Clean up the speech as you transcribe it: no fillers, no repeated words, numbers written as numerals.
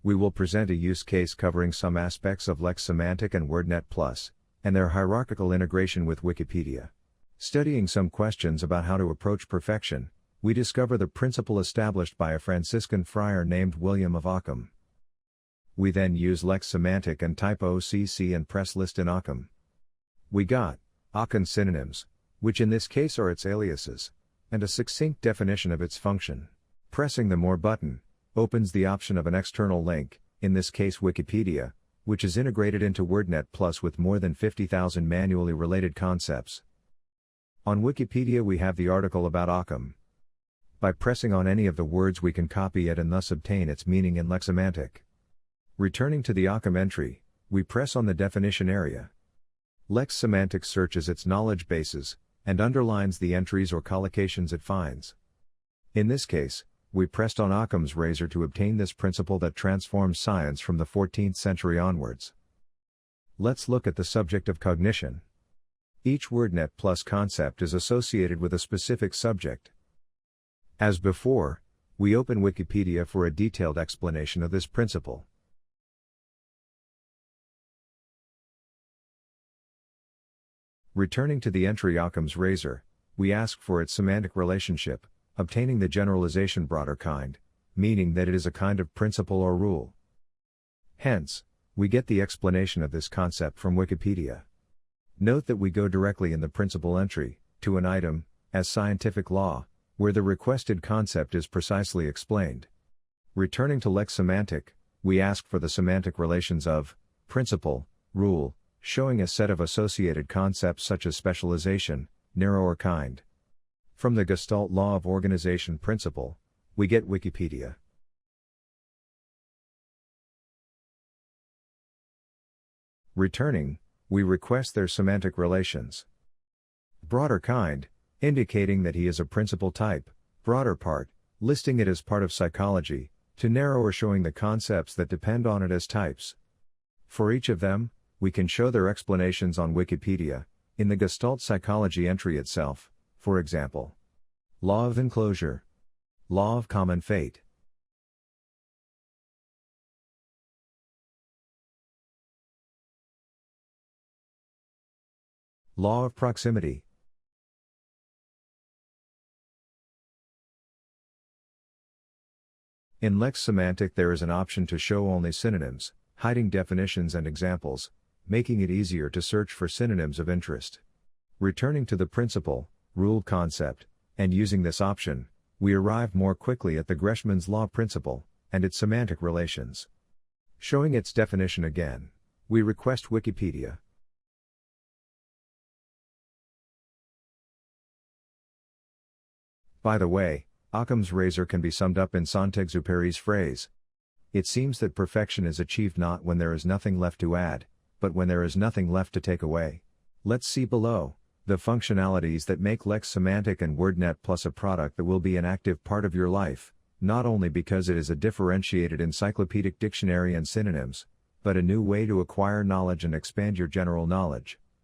We will present a use case covering some aspects of LexSemantic and WordNet Plus, and their hierarchical integration with Wikipedia. Studying some questions about how to approach perfection, we discover the principle established by a Franciscan friar named William of Occam. We then use LexSemantic and type OCC and press list in Occam. We got Occam synonyms, which in this case are its aliases, and a succinct definition of its function. Pressing the More button opens the option of an external link, in this case Wikipedia, which is integrated into WordNet Plus with more than 50,000 manually related concepts. On Wikipedia we have the article about Occam. By pressing on any of the words we can copy it and thus obtain its meaning in LexSemantic. Returning to the Occam entry, we press on the definition area. LexSemantic searches its knowledge bases, and underlines the entries or collocations it finds. In this case, we pressed on Occam's razor to obtain this principle that transforms science from the 14th century onwards. Let's look at the subject of cognition. Each WordNet Plus concept is associated with a specific subject. As before, we open Wikipedia for a detailed explanation of this principle. Returning to the entry Occam's razor, we ask for its semantic relationship, obtaining the generalization broader kind, meaning that it is a kind of principle or rule. Hence, we get the explanation of this concept from Wikipedia. Note that we go directly in the principle entry, to an item, as scientific law, where the requested concept is precisely explained. Returning to LexSemantic, we ask for the semantic relations of principle, rule, showing a set of associated concepts such as specialization, narrower kind. From the Gestalt law of organization principle, we get Wikipedia. Returning, we request their semantic relations. Broader kind, indicating that he is a principle type, broader part, listing it as part of psychology, to narrower showing the concepts that depend on it as types. For each of them, we can show their explanations on Wikipedia, in the Gestalt psychology entry itself, for example. Law of enclosure. Law of common fate. Law of proximity. In LexSemantic there is an option to show only synonyms, hiding definitions and examples, making it easier to search for synonyms of interest. Returning to the principle, rule concept, and using this option, we arrive more quickly at the Greshman's law principle, and its semantic relations. Showing its definition again, we request Wikipedia. By the way, Occam's razor can be summed up in Saint-Exupéry's phrase. It seems that perfection is achieved not when there is nothing left to add, but when there is nothing left to take away. Let's see below the functionalities that make LexSemantic and WordNet Plus a product that will be an active part of your life, not only because it is a differentiated encyclopedic dictionary and synonyms, but a new way to acquire knowledge and expand your general knowledge.